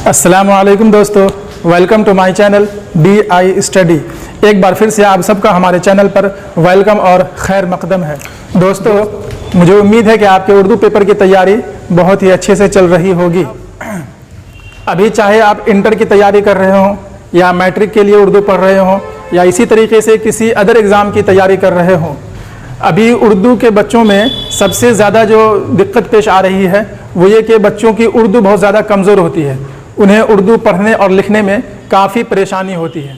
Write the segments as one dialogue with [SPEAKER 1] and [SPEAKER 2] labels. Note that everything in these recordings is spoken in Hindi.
[SPEAKER 1] अस्सलामुअलैकुम दोस्तों, welcome to my channel DI स्टडी। एक बार फिर से आप सबका हमारे चैनल पर वेलकम और खैर मकदम है। दोस्तों, मुझे उम्मीद है कि आपके उर्दू पेपर की तैयारी बहुत ही अच्छे से चल रही होगी। अभी चाहे आप इंटर की तैयारी कर रहे हों या मैट्रिक के लिए उर्दू पढ़ रहे हों या इसी तरीके से किसी अदर एग्ज़ाम की तैयारी कर रहे हों, अभी उर्दू के बच्चों में सबसे ज़्यादा जो दिक्कत पेश आ रही है वो ये कि बच्चों की उर्दू बहुत ज़्यादा कमज़ोर होती है। उन्हें उर्दू पढ़ने और लिखने में काफ़ी परेशानी होती है।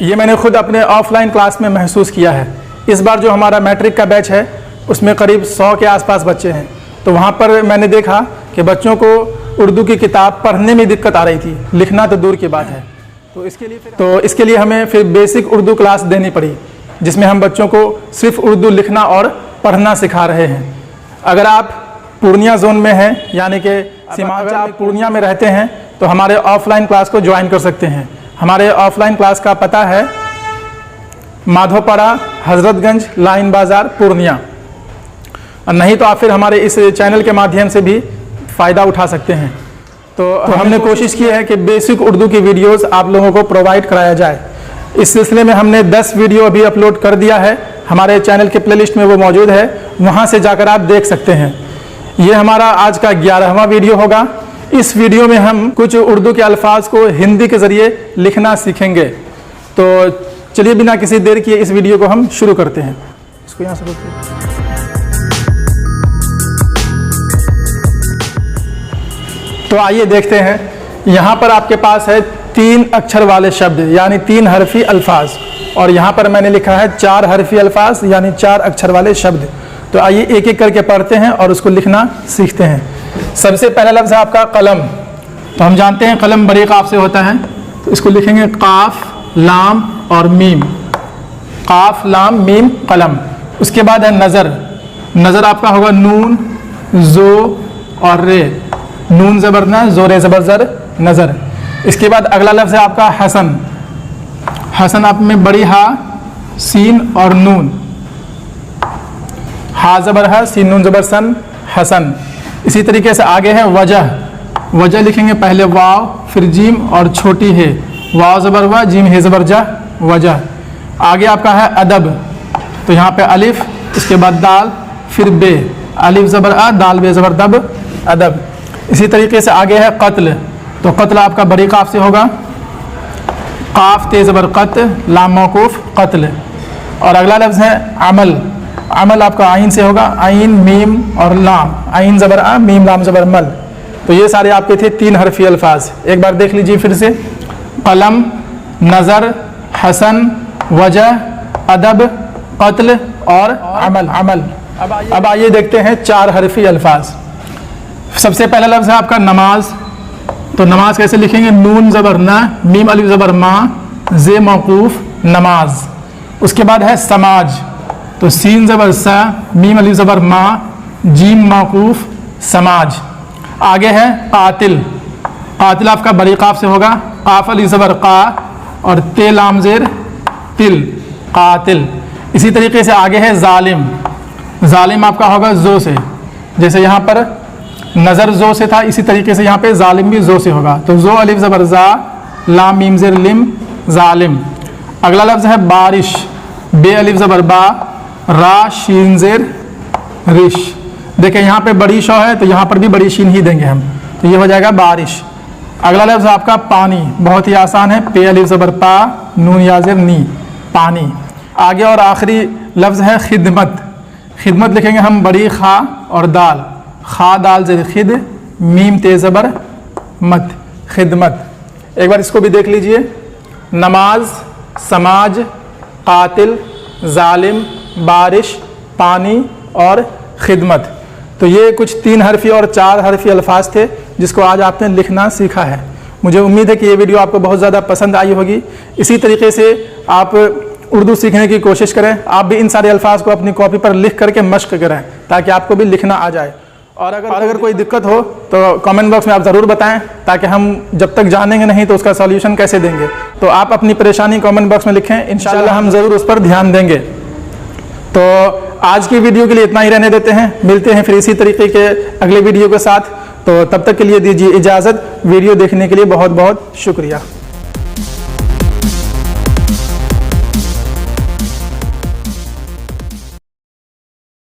[SPEAKER 1] ये मैंने खुद अपने ऑफलाइन क्लास में महसूस किया है। इस बार जो हमारा मैट्रिक का बैच है उसमें करीब 100 के आसपास बच्चे हैं, तो वहाँ पर मैंने देखा कि बच्चों को उर्दू की किताब पढ़ने में दिक्कत आ रही थी, लिखना तो दूर की बात है। तो इसके लिए हमें फिर बेसिक उर्दू क्लास देनी पड़ी, जिसमें हम बच्चों को सिर्फ उर्दू लिखना और पढ़ना सिखा रहे हैं। अगर आप पूर्णिया जोन में हैं, यानी कि सीमांचल, आप पूर्णिया में रहते हैं, तो हमारे ऑफलाइन क्लास को ज्वाइन कर सकते हैं। हमारे ऑफलाइन क्लास का पता है माधोपाड़ा, हजरतगंज, लाइन बाज़ार, पूर्णिया। और नहीं तो आप फिर हमारे इस चैनल के माध्यम से भी फ़ायदा उठा सकते हैं। तो हमने कोशिश की है कि बेसिक उर्दू की वीडियोस आप लोगों को प्रोवाइड कराया जाए। इस सिलसिले में हमने 10 वीडियो अभी अपलोड कर दिया है, हमारे चैनल के प्लेलिस्ट में वो मौजूद है, वहाँ से जाकर आप देख सकते हैं। ये हमारा आज का 11वां वीडियो होगा। इस वीडियो में हम कुछ उर्दू के अल्फाज को हिंदी के ज़रिए लिखना सीखेंगे। तो चलिए बिना किसी देर किए इस वीडियो को हम शुरू करते हैं। इसको यहाँ से रोकिए। तो आइए देखते हैं। यहाँ पर आपके पास है 3 अक्षर वाले शब्द यानी 3 हरफी अल्फाज, और यहाँ पर मैंने लिखा है 4 हरफी अल्फाज यानी 4 अक्षर वाले शब्द। तो आइए एक एक करके पढ़ते हैं और उसको लिखना सीखते हैं। सबसे पहला लफ्ज़ है आपका कलम। तो हम जानते हैं कलम बड़ी काफ से होता है, तो इसको लिखेंगे काफ, लाम और मीम। काफ, लाम, मीम, कलम। उसके बाद है नज़र। नज़र आपका होगा नून, जो और रे। नून ज़बर न, जो रे ज़बर ज़र, नज़र। इसके बाद अगला लफ्ज़ है आपका हसन। हसन आप में बड़ी हा, सीन और नून। हा ज़बर हा, सीन नून ज़बर सन, हसन। इसी तरीके से आगे है वजह। वजह लिखेंगे पहले वाव, फिर जीम और छोटी है, वाव ज़बर वा, जीम है ज़बर जा, वजह। आगे आपका है अदब। तो यहाँ पे अलिफ, इसके बाद दाल, फिर बे, अलिफ ज़बर आ, दाल बे ज़बर दब, अदब। इसी तरीके से आगे है कत्ल। तो कत्ल आपका बड़ी काफ से होगा, काफ ते ज़बर कत, लाम मौकूफ, कत्ल। और अगला लफ्ज़ है अमल। अमल आपका आइन से होगा, आइन, मीम और लाम। आइन ज़बर आ, मीम, लाम ज़बर मल। तो ये सारे आपके थे 3 हरफी अल्फाज। एक बार देख लीजिए फिर से। कलम, नज़र, हसन, वजह, अदब, कत्ल और अमल। अब आइए देखते हैं 4 हरफी अल्फाज। सबसे पहला लफ्ज़ है आपका नमाज। तो नमाज कैसे लिखेंगे? नून ज़बर न, मीम अलिफ ज़बर मा, जे मौकूफ, नमाज। उसके बाद है समाज। तो सीन ज़बर सा, मीम अलिफ ज़बर मा, जीम मौकूफ, समाज। आगे है कातिल। कातिल आपका बड़ी काफ से होगा, काफ अलिफ ज़बर का और ते लाम ज़ेर तिल, कातिल। इसी तरीके से आगे है जालिम। जालिम आपका होगा जो से, जैसे यहाँ पर नज़र जो से था, इसी तरीके से यहाँ पे जालिम भी जो से होगा। तो जो अलिफ ज़बर जा, लाम मीम ज़ेर लिम, जालिम। अगला लफ्ज़ है बारिश। बे अलिफ ज़बर बा, रा शीन ज़ेर रिश। देखें यहाँ पे बड़ी शौ है, तो यहाँ पर भी बड़ी शीन ही देंगे हम, तो ये हो जाएगा बारिश। अगला लफ्ज़ आपका पानी। बहुत ही आसान है, पे अलिफ ज़बर पा, नून या ज़ेर नी, पानी। आगे और आखिरी लफ्ज़ है खिदमत। खिदमत लिखेंगे हम बड़ी खा और दाल, खा दाल ज़ेर खिद, मीम ते ज़बर मत, खिदमत। एक बार इसको भी देख लीजिए। नमाज, समाज, कातिल, जालिम, बारिश, पानी और खिदमत। तो ये कुछ 3 हरफी और 4 हरफी अल्फाज थे जिसको आज आपने लिखना सीखा है। मुझे उम्मीद है कि ये वीडियो आपको बहुत ज़्यादा पसंद आई होगी। इसी तरीके से आप उर्दू सीखने की कोशिश करें। आप भी इन सारे अल्फाज को अपनी कॉपी पर लिख करके मश्क करें ताकि आपको भी लिखना आ जाए। और अगर कोई दिक्कत हो तो कमेंट बॉक्स में आप ज़रूर बताएं, ताकि हम जब तक जानेंगे नहीं तो उसका सॉल्यूशन कैसे देंगे। तो आप अपनी परेशानी कमेंट बॉक्स में लिखें, इंशाल्लाह हम ज़रूर उस पर ध्यान देंगे। तो आज की वीडियो के लिए इतना ही रहने देते हैं। मिलते हैं फिर इसी तरीके के अगले वीडियो के साथ। तो तब तक के लिए दीजिए इजाज़त। वीडियो देखने के लिए बहुत बहुत शुक्रिया।